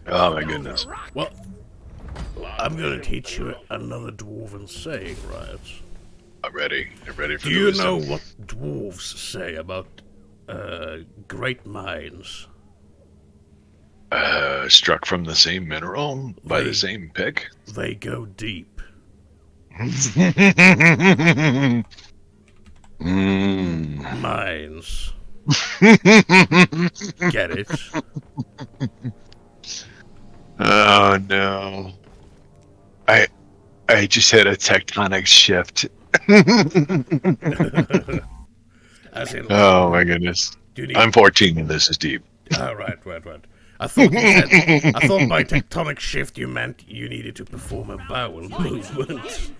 Oh my goodness. Well, I'm gonna teach you another dwarven saying, Riot. I'm ready. I'm ready for Do the you know wisdom. what dwarves say about great minds? Struck from the same mineral by the They same pick. they go deep. Mm. Minds. Get it? Oh no. I I just had a tectonic shift. As in, like, Oh my goodness. do you need? I'm 14 and this is deep. Ah, right. I thought you said. I thought by tectonic shift you meant you needed to perform a bowel movement.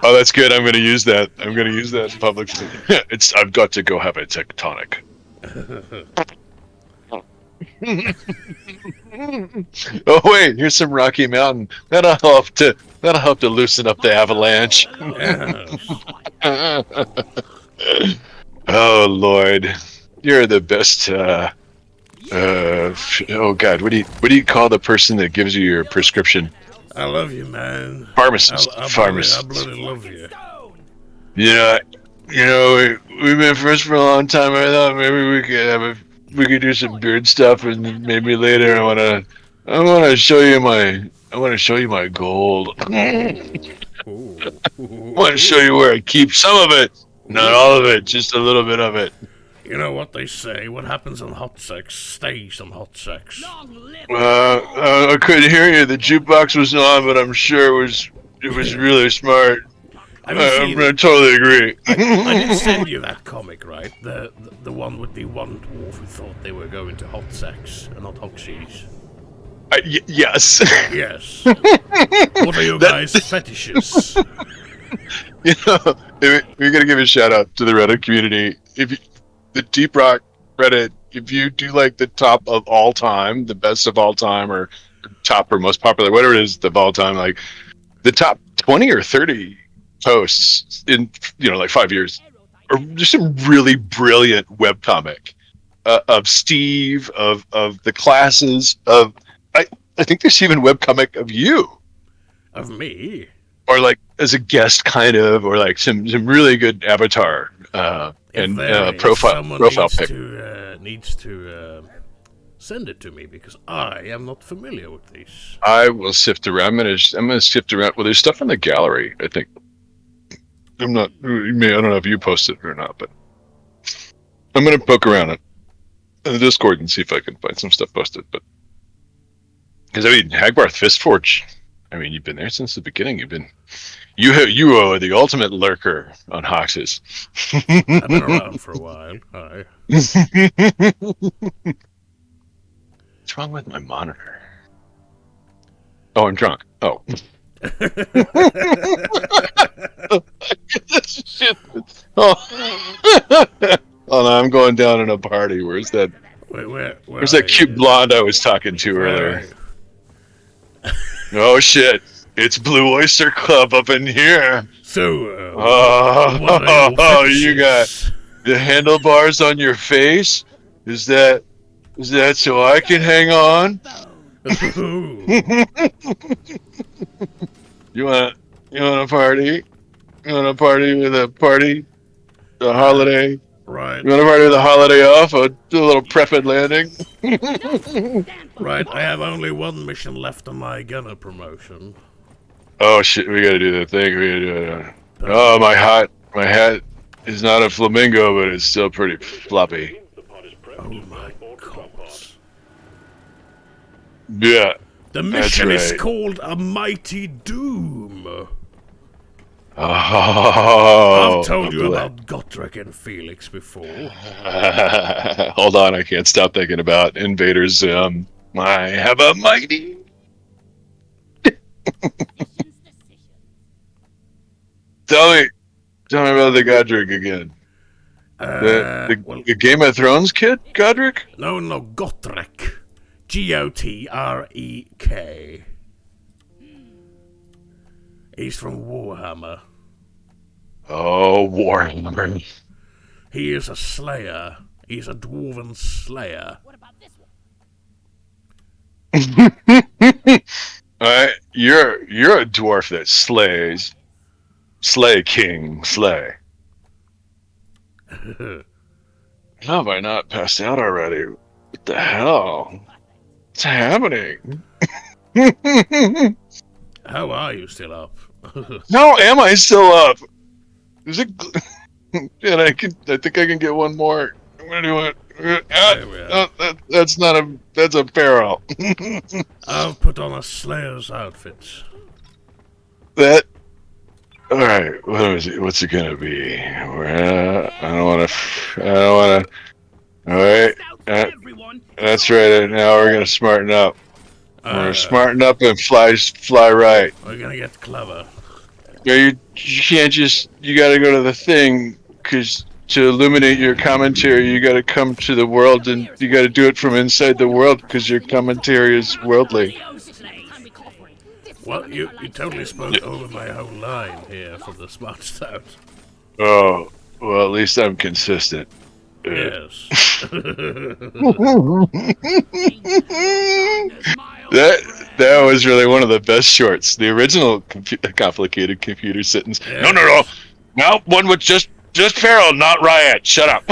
Oh, that's good. I'm going to use that. I'm going to use that in public. It's. I've got to go have a tectonic. Oh wait, here's some Rocky Mountain. That'll help to loosen up the avalanche. Yes. Oh Lord, you're the best. Oh God, what do you call the person that gives you your prescription? I love you, man. Pharmacist. I Pharmacist. bloody love you. Yeah, we've been friends for a long time. I thought maybe we could do some beard stuff, and then maybe later I want to show you my gold. I Ooh. want to show you where I keep some of it, not all of it, just a little bit of it. You know what they say? What happens on hot sex stays on hot sex. I couldn't hear you. The jukebox was on, but I'm sure it was really smart. Have you seen? I totally agree. I did send you that comic, right? The one with the one dwarf who thought they were going to hot sex and not hoxies. Yes. Yes. What are your guys' fetishes? We're gonna give a shout out to the Reddit community. The Deep Rock Reddit, if you do like the top of all time, the best of all time, or top or most popular, whatever it is of all time, like the top 20 or 30 posts in like 5 years, are just some really brilliant webcomic of Steve, of the classes, of I think there's even webcomic of you, Of me? or like as a guest kind of, or like some really good avatar If and there is, profile someone profile pic. needs to send it to me because I am not familiar with these. I will sift around. I'm gonna sift around. Well, there's stuff in the gallery. I think I'm not. I don't know if you posted it or not, but I'm gonna poke around it in the Discord and see if I can find some stuff posted. But because Hagbarth Fistforge. You've been there since the beginning. You are the ultimate lurker on Hoxes. I've been around for a while. Hi. What's wrong with my monitor? Oh, I'm drunk. Oh. Shit. Oh. Oh no, I'm going down in a party. Where's that? Where Where's are that cute you? blonde I was talking to Where are earlier? you? Oh shit! It's Blue Oyster Club up in here. So, what are your Oh, you got fetishes? the handlebars on your face. Is that so I can hang on? You want to party? You want to party with a holiday? Right. You want to party with a holiday off? Do a little prepid landing? Right, I have only one mission left on my gunner promotion. Oh shit, we gotta do the thing. We gotta do it. Oh, my hat is not a flamingo, but it's still pretty floppy. Oh my god. Yeah, The that's mission is right. called A Mighty Doom. Oh, I've told you about Gotrek and Felix before. Hold on, I can't stop thinking about invaders. I have a mighty. Tell me about the Godric again. Well, The Game of Thrones kid, Godric? no, Gotrek. Gotrek. He's from Warhammer. Oh, Warhammer. He is a slayer. He's a dwarven slayer. You're a dwarf that slays. Slay, king, slay. How have I not passed out already? What the hell? What's happening? How are you still up? No, am I still up? Is it? And I think I can get one more. I'm gonna do it. That's not a. That's a barrel. I'll put on a slayer's outfit. That. All right. What is it? What's it gonna be? I don't want to. I don't want to. All right. That's right. Now we're gonna smarten up. We're gonna smarten up and fly right. We're gonna get clever. Yeah, you can't just. You got to go to the thing because to illuminate your commentary, you got to come to the world and you got to do it from inside the world because your commentary is worldly. Well, you totally spoke over my whole line here from the Smart Stout. Oh, well, at least I'm consistent. Yes. that was really one of the best shorts. The original complicated computer sentence. Yes. No. No, one with just Farrell, not Riot. Shut up.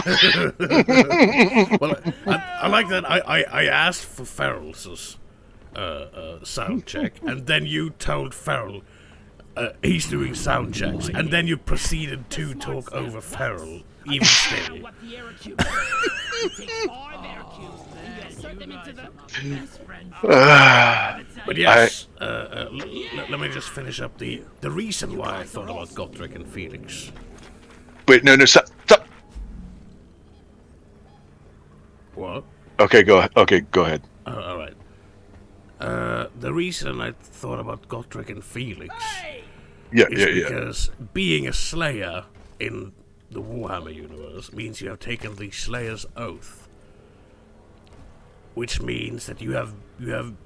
Well, I like that. I asked for Farrell's sound check, and then you told Farrell he's doing sound checks, and then you proceeded to talk over Farrell, even still. But yes, let me just finish up the reason why I thought about Gotrek and Felix. Wait, no, stop. What? Okay, go ahead. All right. The reason I thought about Gotrek and Felix is because being a Slayer in the Warhammer universe means you have taken the Slayer's Oath, which means that you have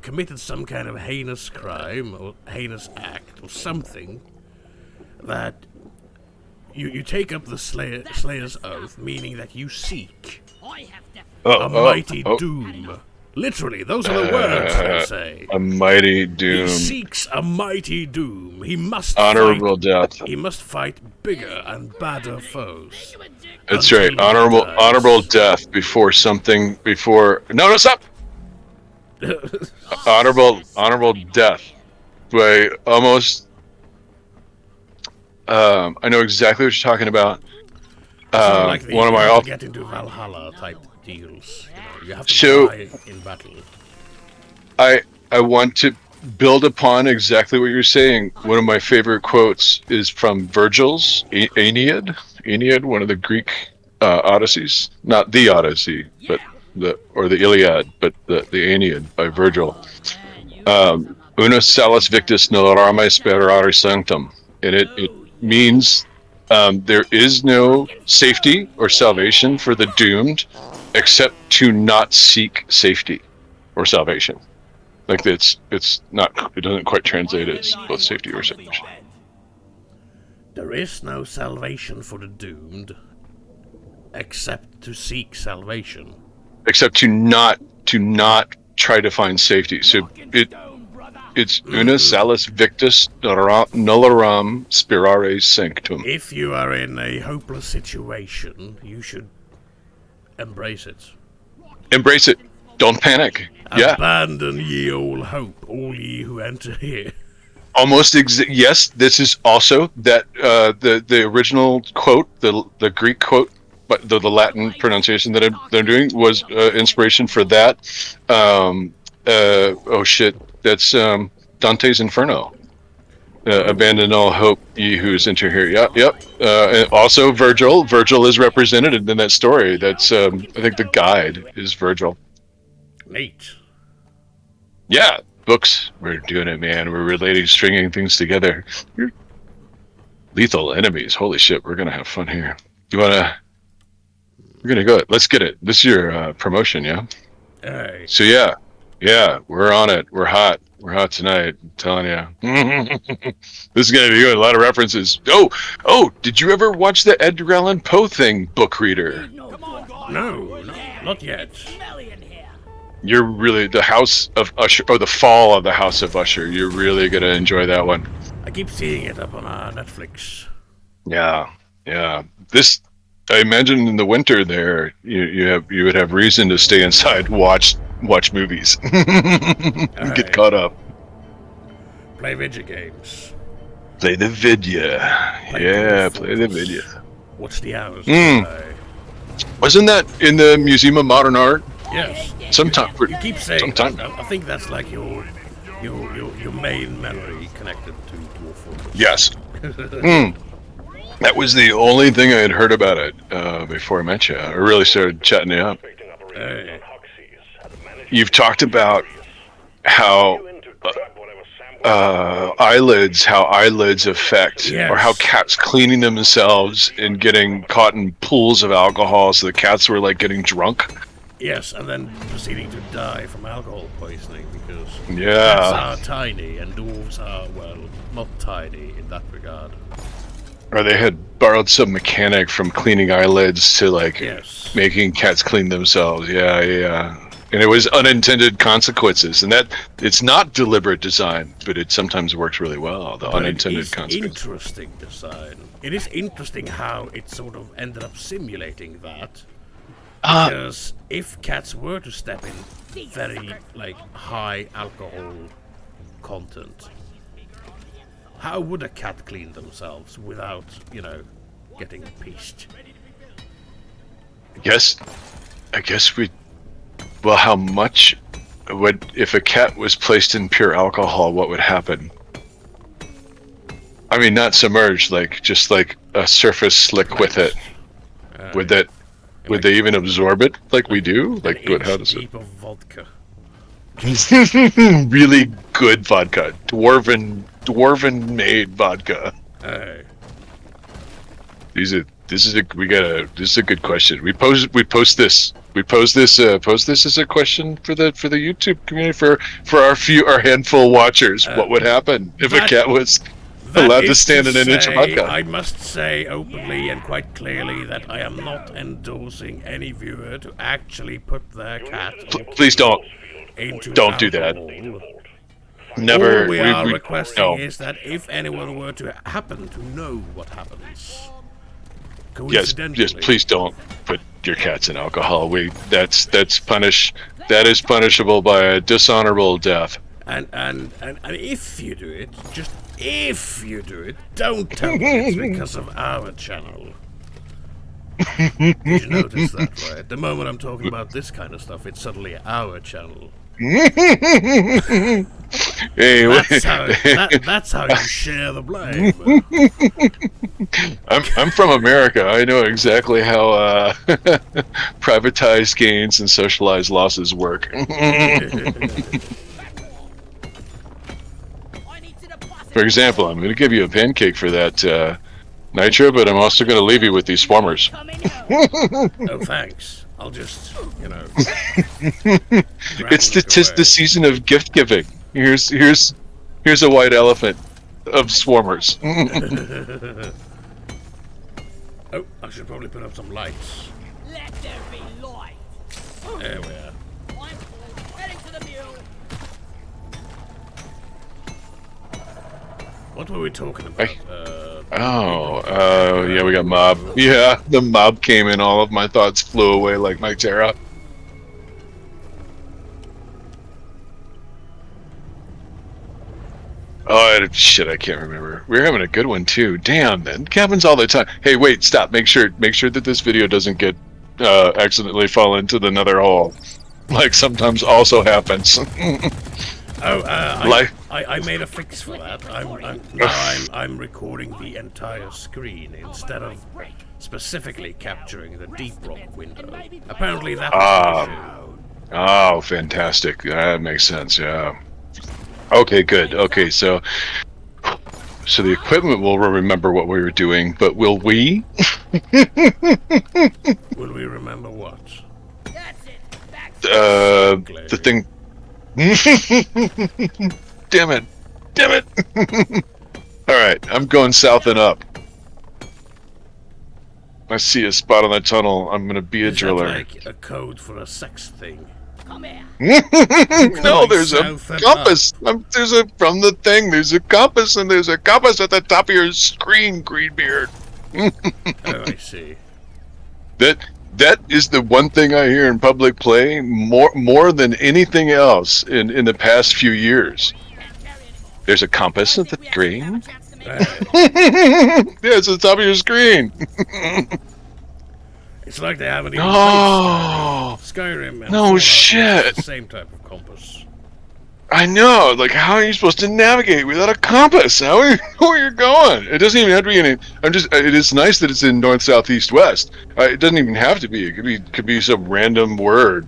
committed some kind of heinous crime or heinous act or something that you take up the Slayer's Oath, meaning that you seek a mighty doom. Literally, those are the words they say. A mighty doom. He seeks a mighty doom. He must honorable death. He must fight bigger and badder foes. That's right. Honorable death before something. No, stop. honorable death. By almost. I know exactly what you're talking about. Like one of my get into Valhalla type deals. You have to die in battle. I want to build upon exactly what you're saying. One of my favorite quotes is from Virgil's Aeneid. Aeneid, one of the Greek Odysseys, not the Odyssey, but the Iliad, but the Aeneid by Virgil. Una salus victis nollarame sperare sanctum, and it means there is no safety or salvation for the doomed except to not seek safety or salvation. Like it doesn't quite translate as both safety or salvation. There is no salvation for the doomed except to seek salvation. Except to not try to find safety. So it's una salus victis nullorum spirare sanctum. If you are in a hopeless situation, you should embrace it. Embrace it. Don't panic. Abandon ye all hope, all ye who enter here. Almost yes. This is also that the original quote, the Greek quote, but the Latin pronunciation that they're doing was inspiration for that. Oh shit, that's Dante's Inferno. Abandon all hope, ye who's enter here. Yep. And also Virgil. Virgil is represented in that story. That's I think the guide is Virgil. Neat. Yeah, books. We're doing it, man. We're relating, stringing things together. Lethal enemies. Holy shit, we're gonna have fun here. We're gonna go. Let's get it. This is your promotion, yeah. Hey. So yeah, we're on it. We're hot. We're hot tonight. I'm telling you. This is gonna be good. A lot of references. Oh! Did you ever watch the Edgar Allan Poe thing, book reader? No, not yet. You're really the House of Usher, or the Fall of the House of Usher. You're really gonna enjoy that one. I keep seeing it up on Netflix. Yeah. This, I imagine, in the winter there, you would have reason to stay inside, watch movies, get caught up, Play video games. play the video. Play the video. Watch the hours. Wasn't that in the Museum of Modern Art? Yes. Sometime. You keep saying. Sometime. I think that's like your main memory connected to Dwarf Fortress. Yes. That was the only thing I had heard about it before I met you. I really started chatting you up. Hey. You've talked about how eyelids affect, Yes. or how cats cleaning themselves and getting caught in pools of alcohol, so the cats were like getting drunk. Yes, and then proceeding to die from alcohol poisoning because cats Yeah. are tiny and dwarves are, well, not tiny in that regard. Or they had borrowed some mechanic from cleaning eyelids to like Yes. making cats clean themselves. Yeah. And it was unintended consequences, and that it's not deliberate design, but it sometimes works really well. The But unintended it is consequences. interesting design. It is interesting how it sort of ended up simulating that. Because if cats were to step in very like high alcohol content, how would a cat clean themselves without, getting pissed? I guess we. Well, how much would, if a cat was placed in pure alcohol, what would happen? I mean, not submerged, like just like a surface slick with it. Would they even absorb it like we do? Like, what? How does it? Deep of vodka. Really good vodka, dwarven made vodka. Hey. This is a good question. We post this as a question for the YouTube community for our handful watchers. What would happen if a cat was allowed to stand in an inch of vodka? I must say openly and quite clearly that I am not endorsing any viewer to actually put their cat Please don't into do that. alcohol. Never. All we are requesting no. is that if anyone were to happen to know what happens, Yes, coincidentally, please don't put your cats in alcohol. That is punishable by a dishonorable death. and if you do it, just if you do it, don't tell me it's because of our channel. Did you notice that, right? The moment I'm talking about this kind of stuff, it's suddenly our channel. Hey, That's how you share the blame. I'm from America. I know exactly how privatized gains and socialized losses work. For example, I'm going to give you a pancake for that, Nitro, but I'm also going to leave you with these swarmers. Oh, thanks. I'll just, It's the season of gift giving. Here's a white elephant of swarmers. Oh, I should probably put up some lights. Let there be light. There we are. I'm heading to the mule. What were we talking about? Yeah, we got mob. Yeah, the mob came in. All of my thoughts flew away like my Terra. Oh shit! I can't remember. We're having a good one too. Damn, man, it happens all the time. Hey, wait, stop. Make sure that this video doesn't get accidentally fall into the nether hole, like sometimes also happens. I made a fix for that. I'm recording the entire screen instead of specifically capturing the deep rock window. Apparently that was the issue. Oh, fantastic. That makes sense. Yeah. Okay, good. Okay, so the equipment will remember what we were doing, but will we? Will we remember what? That's it. Back The thing. Damn it! Damn it! All right, I'm going south and up. I see a spot on the tunnel. I'm gonna be a Is that driller. like a code for a sex thing? Come here. No, there's a South and compass. There's a from the thing. There's a compass, and there's a compass at the top of your screen, Greenbeard. Oh, I see. That is the one thing I hear in public play more than anything else in the past few years. There's a compass at the screen. Yeah, it's at the top of your screen. It's like they haven't even Oh, played Skyrim. And no Fallout shit. uses the same type of compass. I know. Like, how are you supposed to navigate without a compass? How are you going? It doesn't even have to be any. It is nice that it's in north, south, east, west. It doesn't even have to be. It could be some random word.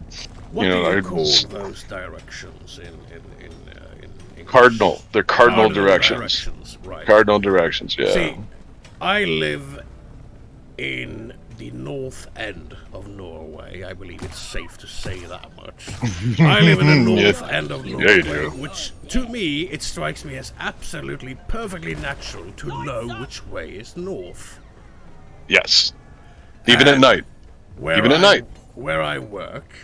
What You know, do you I- call those directions in English? Cardinal. They're cardinal directions. directions, right. Cardinal directions. Yeah. See, I live in the north end of Norway. I believe it's safe to say that much. I live in the north end of Yeah, Norway, you do. which to me, it strikes me as absolutely perfectly natural to know which way is north. Yes. Even at And night. Where Even at I- night. Where I work,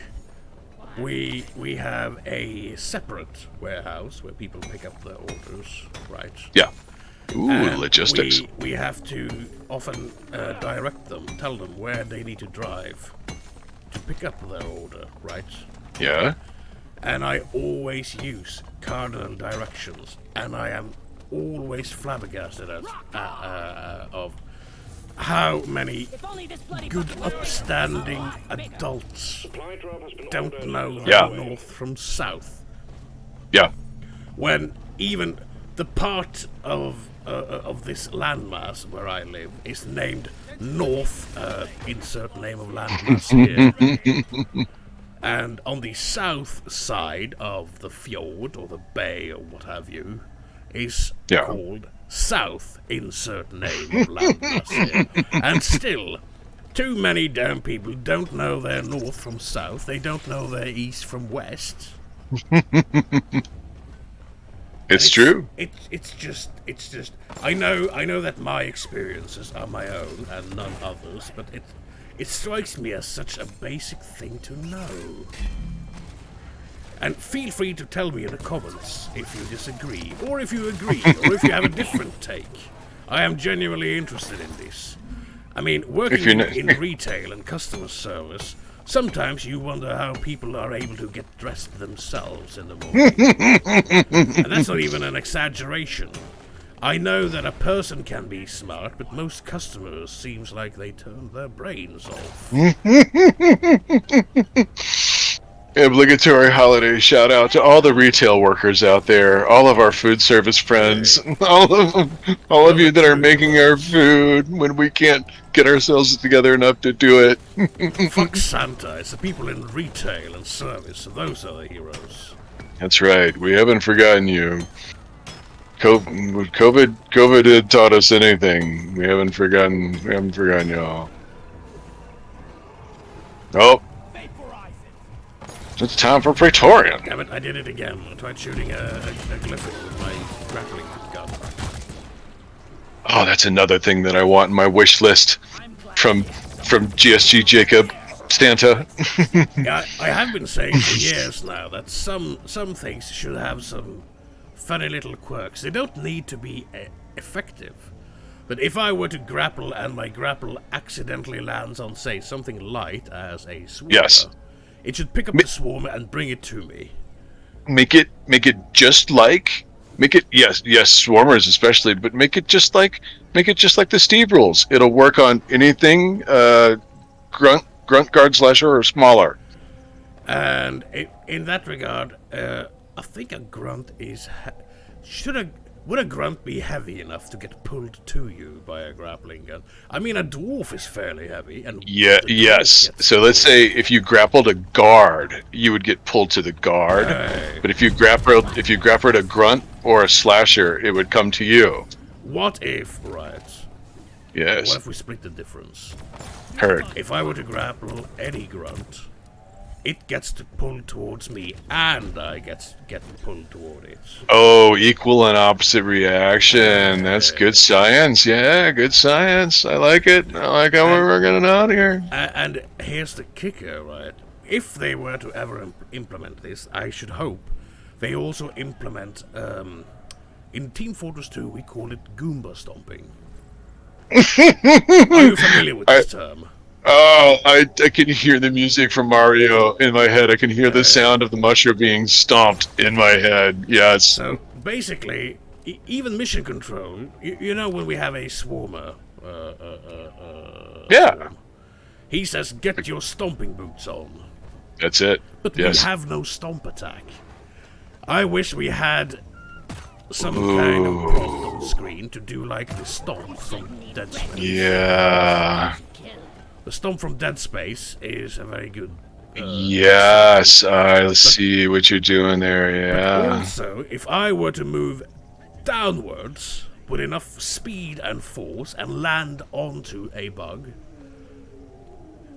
we have a separate warehouse where people pick up their orders, right? Yeah. Ooh, And logistics. We have to often direct them, tell them where they need to drive to pick up their order, right? Yeah. And I always use cardinal directions, and I am always flabbergasted of how many If only this bloody good, fucking area upstanding was so big. adults don't know the Yeah. north from south. Yeah. When even the part of this landmass where I live is named North, insert name of landmass here. And on the south side of the fjord or the bay or what have you is Yeah. called South, insert name of landmass here. And still, too many damn people don't know their north from south. They don't know their east from west. It's true. It's just. I know that my experiences are my own and none others, but it strikes me as such a basic thing to know. And feel free to tell me in the comments if you disagree, or if you agree, or if you have a different take. I am genuinely interested in this. I mean, working If you're in not- retail and customer service, sometimes you wonder how people are able to get dressed themselves in the morning. And that's not even an exaggeration. I know that a person can be smart, but most customers seems like they turn their brains off. Obligatory holiday shout out to all the retail workers out there, all of our food service friends, all of you that are making our food when we can't get ourselves together enough to do it. Fuck Santa, it's the people in retail and service, those are the heroes. That's right. We haven't forgotten you. COVID had taught us anything. We haven't forgotten y'all. Oh, Vaporize it. it's time for Praetorian. Damn it, I did it again. I tried shooting a glyphid with my grappling gun. Oh, that's another thing that I want in my wish list I'm glad. from GSG Jacob Stanta. Yeah, I have been saying for years now that some things should have some funny little quirks. They don't need to be effective. But if I were to grapple and my grapple accidentally lands on, say, something light as a swarmer, Yes. it should pick up the swarmer and bring it to me. Make it just like yes swarmers especially, but make it just like the Steve rules. It'll work on anything grunt guard slasher or smaller. And in that regard, I think a grunt is... Would a grunt be heavy enough to get pulled to you by a grappling gun? I mean, a dwarf is fairly heavy, and Yeah, the dwarf yes. gets So let's say if you grappled a guard, you would get pulled to the guard. Right. But if you grappled a grunt or a slasher, it would come to you. What if, right? Yes. What if we split the difference? Heard. If I were to grapple any grunt, it gets to pull towards me, and I get pulled toward it. Oh, equal and opposite reaction. That's good science. Yeah, good science. I like it. I like how we're working it out here. And here's the kicker, right? If they were to ever implement this, I should hope they also implement. In Team Fortress 2, we call it Goomba stomping. Are you familiar with this term? Oh, I can hear the music from Mario in my head. I can hear the sound of the mushroom being stomped in my head. Yes. So basically, even mission control. You know when we have a swarmer. Yeah. He says, "Get your stomping boots on." That's it. But Yes. we have no stomp attack. I wish we had some kind of prompt on screen to do like the stomp from Dead Space. Yeah. The stomp from Dead Space is a very good. Yes. I see what you're doing there. Yeah. Also, if I were to move downwards with enough speed and force and land onto a bug,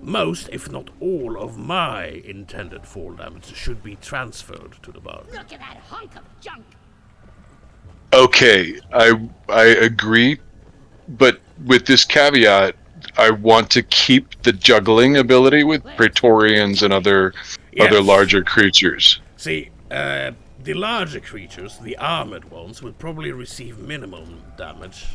most, if not all, of my intended fall damage should be transferred to the bug. Look at that hunk of junk. Okay, I agree, but with this caveat, I want to keep the juggling ability with Praetorians and other larger creatures. See, the larger creatures, the armored ones, would probably receive minimum damage.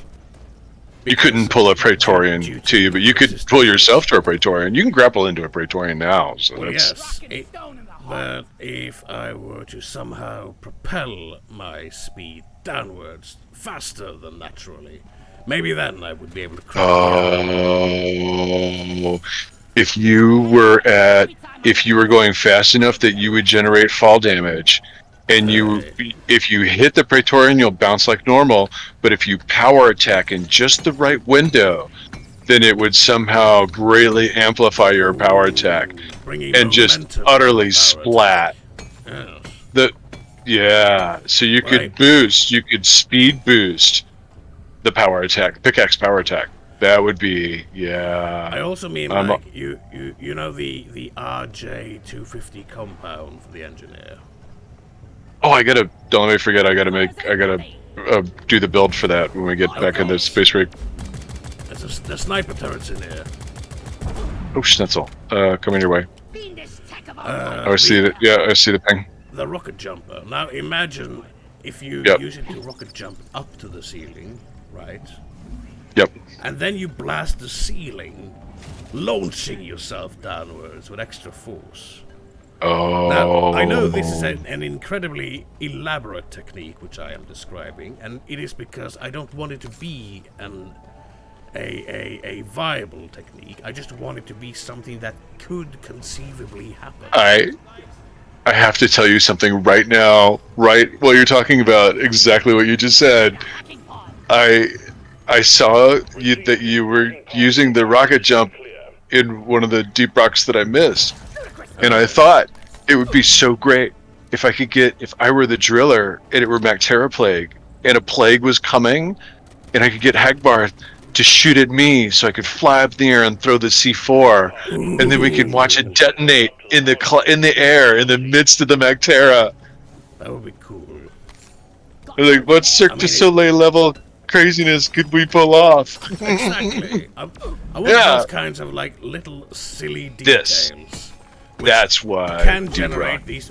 You couldn't pull a Praetorian to you, but you could pull yourself to a Praetorian. You can grapple into a Praetorian now. So Well, that's, yes, but if I were to somehow propel my speed downwards faster than naturally, maybe then I would be able to crack the Oh, if you were going fast enough that you would generate fall damage, and if you hit the Praetorian, you'll bounce like normal. But if you power attack in just the right window, then it would somehow greatly amplify your power attack and just utterly splat. So you could you could speed boost the power attack, pickaxe power attack. That would be, I also mean like you know the RJ250 compound for the engineer. Oh, don't let me forget. I gotta do the build for that when we get back in the space rig. There's sniper turrets in here. Oh, Schnitzel, coming your way. I see the I see the ping. The rocket jumper. Now imagine if you use it to rocket jump up to the ceiling, right? Yep. And then you blast the ceiling, launching yourself downwards with extra force. Oh. Now, I know this is an incredibly elaborate technique which I am describing, and it is because I don't want it to be a viable technique. I just want it to be something that could conceivably happen. I have to tell you something right now, right while you're talking about exactly what you just said. I saw that you were using the rocket jump in one of the deep rocks that I missed. And I thought it would be so great if I were the driller and it were Mactera Plague and a plague was coming and I could get Hagbarth to shoot at me so I could fly up in the air and throw the C4 and then we could watch it detonate in the air in the midst of the Mactera. That would be cool. Like, what Cirque du Soleil level craziness could we pull off? Exactly. I want those kinds of like little silly details. That's why can generate these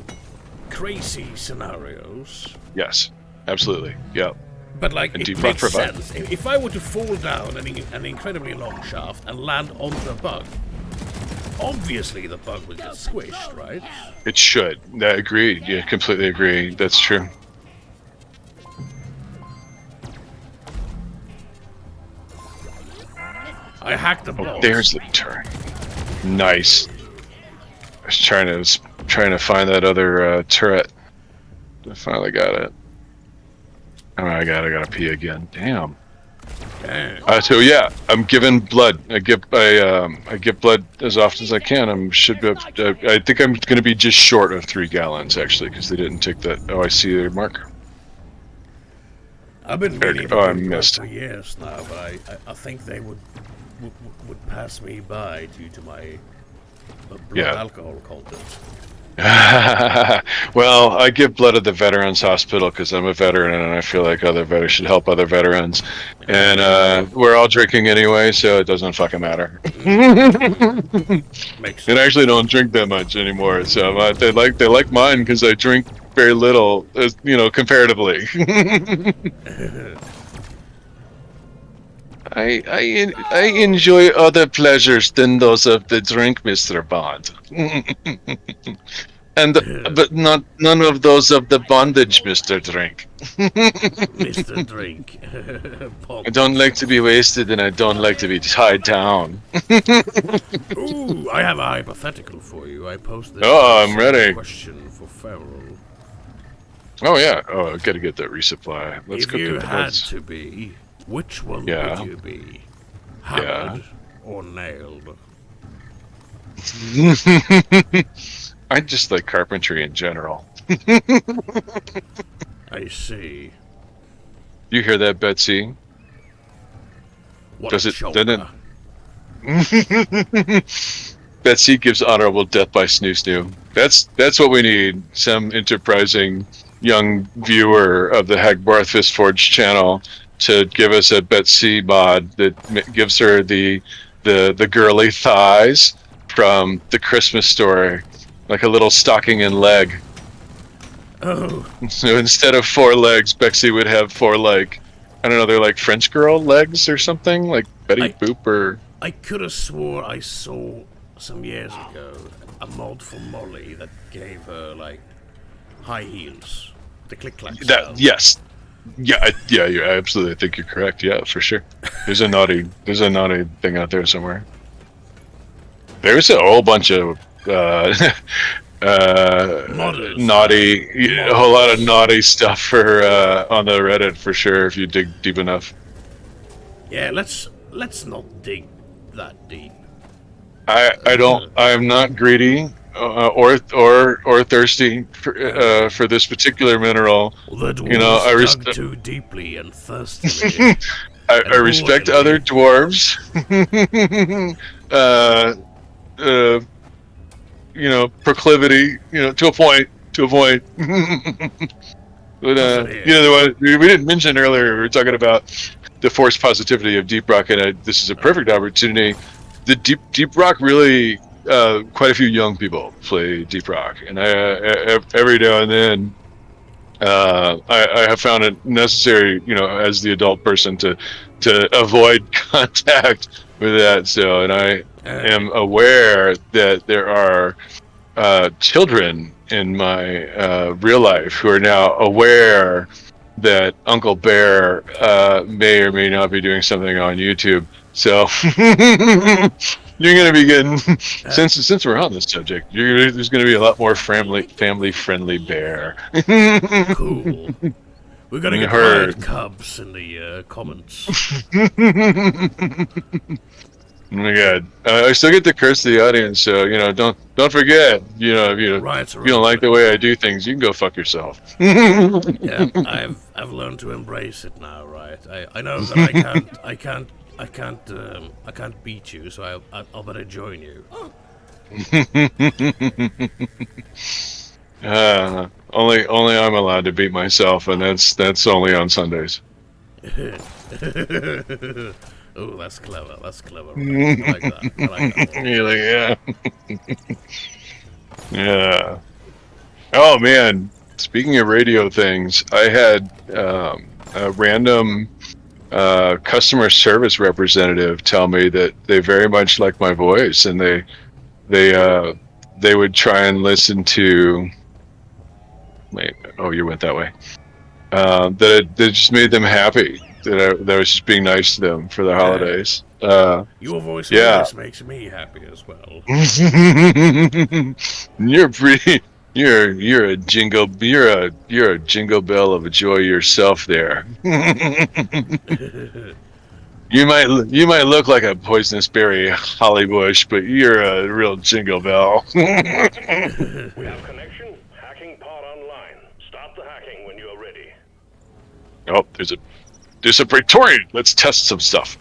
crazy scenarios. Yes, absolutely. Yep. But like it makes sense. If I were to fall down an incredibly long shaft and land onto a bug, obviously the bug would get squished, right? It should. Agreed. Yeah, completely agree. That's true. I hacked the box. Oh, there's the turret. Nice. I was trying to find that other turret. I finally got it. Oh my god, I gotta pee again. Damn. So yeah, I'm giving blood. I give blood as often as I can. I think I'm gonna be just short of 3 gallons actually, because they didn't take that. Oh, I see their marker. I've been meaning to do blood for years now, but I think they would pass me by due to my A blood Yeah. alcohol content. Well, I give blood at the Veterans Hospital because I'm a veteran and I feel like other veterans should help other veterans. And we're all drinking anyway, so it doesn't fucking matter. Makes And I sense. actually don't drink that much anymore, so they like mine because I drink very little, comparatively. I enjoy other pleasures than those of the drink, Mr. Bond. And but not none of those of the bondage, Mr. Drink. Mr. Drink. I don't like to be wasted and I don't like to be tied down. Ooh, I have a hypothetical for you. I posted Oh, I'm a ready. question for Feral. Oh yeah. Oh, I gotta get that resupply. Let's If go you through had to be, which one Yeah. would you be? Hammered or nailed? I just like carpentry in general. I see. You hear that, Betsy? What Does a it? choker. Doesn't Betsy gives honorable death by snoo snoo. That's what we need. Some enterprising young viewer of the Hagbarth Fistforge channel to give us a Betsy mod that gives her the girly thighs from the Christmas story, like a little stocking and leg. Oh, So instead of 4 legs, Betsy would have 4 like, I don't know, they're like French girl legs or something, like Betty I- Boop or. I could have swore I saw some years ago a mod for Molly that gave her like high heels. The click clack style. That yes, yeah, you absolutely. I think you're correct. Yeah, for sure. There's a naughty thing out there somewhere. There's a whole bunch of Modders. naughty, a whole lot of naughty stuff for on the Reddit for sure if you dig deep enough. Yeah, let's not dig that deep. I'm not greedy or thirsty for this particular mineral. The dwarves You know, dug too deeply and thirstily. I respect Boy. other dwarves. Proclivity, to a point, But we didn't mention earlier. We were talking about the forced positivity of Deep Rock, and this is a perfect opportunity. The Deep Rock really, quite a few young people play Deep Rock, and every now and then, I have found it necessary, as the adult person to avoid contact with that. So, and I am aware that there are children in my real life who are now aware that Uncle Bear may or may not be doing something on YouTube. So you're going to be getting, since we're on this subject, there's going to be a lot more family friendly Bear. Cool. We're gonna You get heard. Riot Cubs in the comments. Oh my god! I still get to curse the audience, so don't forget. If Riots you don't like the way I do things, you can go fuck yourself. Yeah, I've learned to embrace it now, right? I know that I can't beat you, so I'll better join you. Only I'm allowed to beat myself, and that's only on Sundays. Oh, that's clever. That's clever. Right? I like that. I like that. You're like, yeah, yeah. Oh man! Speaking of radio things, I had a random customer service representative tell me that they very much like my voice, and they would try and listen to. Wait, oh, you went that way. That just made them happy. That I was just being nice to them for the holidays. Your voice Yeah. always makes me happy as well. You're pretty. You're a jingle. You're a jingle bell of joy yourself there. You might look like a poisonous berry holly bush, but you're a real jingle bell. We have connection. Hacking pod online. Stop the hacking when you are ready. Oh, there's a Praetorian. Let's test some stuff.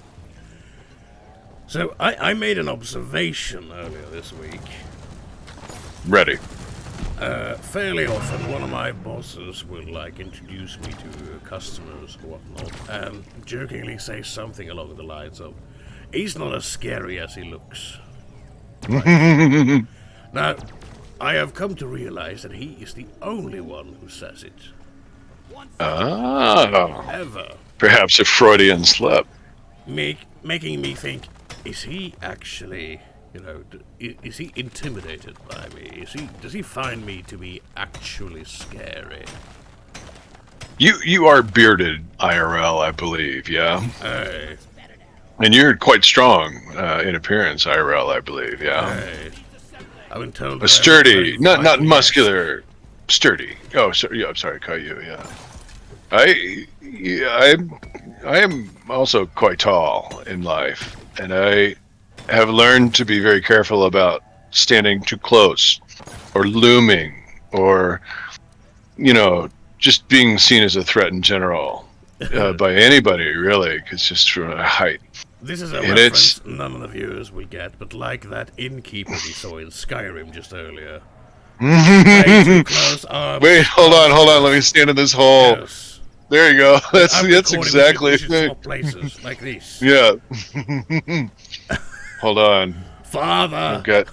So I made an observation earlier this week. Ready. Fairly often, one of my bosses will introduce me to customers or whatnot, and jokingly say something along the lines of, "He's not as scary as he looks." Now, I have come to realize that he is the only one who says it. Oh. Ever. Perhaps a Freudian slip. Making me think, is he actually, is he intimidated by me? Does he find me to be actually scary? You are bearded IRL, I believe, yeah? Hey, And you're quite strong in appearance IRL, I believe, yeah? hey. I've been told A that I have a sturdy, very not vital muscular, sturdy. Oh, sorry, yeah, I'm sorry, Caillou, yeah. I am also quite tall in life, and I have learned to be very careful about standing too close, or looming, or just being seen as a threat in general by anybody, really, because just from a height. This is a And reference none of the viewers will get, but like that innkeeper we saw in Skyrim just earlier. Way too close arms. Wait, hold on. Let me stand in this hole. Yes. There you go. That's I'm exactly. we should swap places like this. Yeah. Hold on. Father. I've got.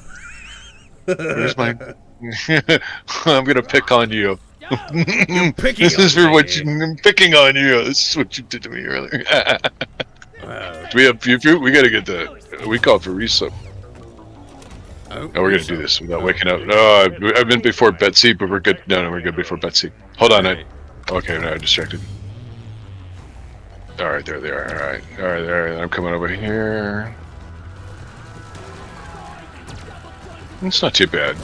Where's my? I'm gonna pick on you. You're picking This is on for me. what I'm picking on you. This is what you did to me earlier. We have we gotta get we called for resup. Oh, No, we're gonna do this without waking up. No, I've been before Betsy, but we're good. No, we're good before Betsy. Hold on. Okay, no, I'm distracted. All right, there they are. All right, there. I'm coming over here. It's not too bad.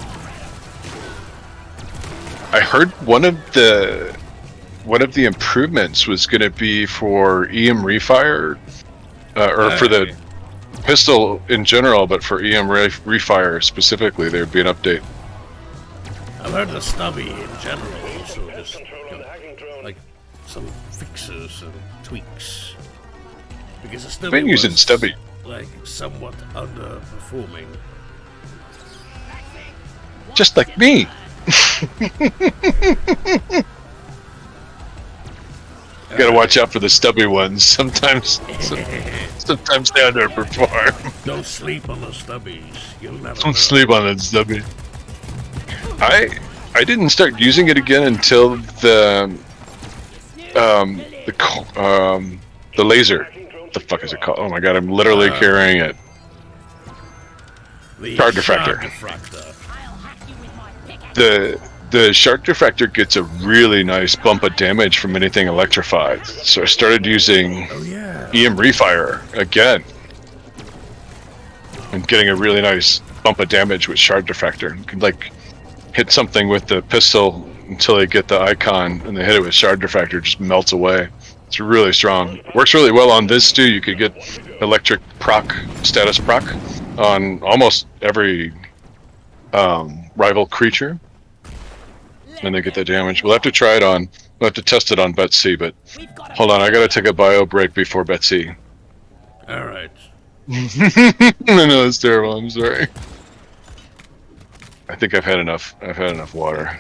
I heard one of the improvements was going to be for EM refire, or for the pistol in general, but for EM refire specifically, there'd be an update. I've heard the stubby in general also just Control on the hacking drone. like some fixes and tweaks. Because the I've stubby been using was, stubby. like somewhat underperforming. Just like me. Gotta watch out for the stubby ones. Sometimes they underperform. Don't sleep on the stubbies. You'll never know. Don't sleep on that stubby. I didn't start using it again until the laser. What the fuck is it called? Oh my god, I'm literally carrying it. The Shard diffractor. I'll hack you with my pickaxe. The shark diffractor gets a really nice bump of damage from anything electrified. So I started using Oh yeah. EM refire again. And getting a really nice bump of damage with shard diffractor. You can hit something with the pistol until they get the icon, and they hit it with shard diffractor, it just melts away. It's really strong. Works really well on this too. You could get electric proc, status proc on almost every rival creature, and they get the damage. We'll have to try it on. We'll have to test it on Betsy, but We've got hold on. I gotta take a bio break before Betsy. All right. I know it's terrible. I'm sorry. I think I've had enough. I've had enough water.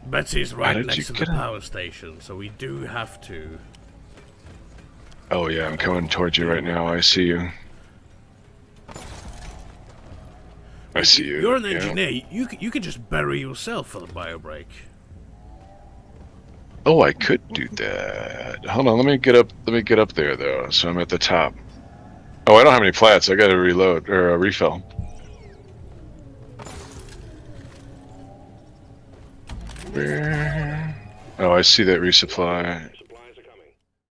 Betsy's How right did you next to the get it? power station, so we do have to. Oh yeah, I'm coming towards you right now. I see you. I see you. You're an yeah. engineer. You could just bury yourself for the bio break. Oh, I could do that. Hold on, let me get up. Let me get up there though. So I'm at the top. Oh, I don't have any plats. I got to reload or refill. Where? Oh, I see that resupply.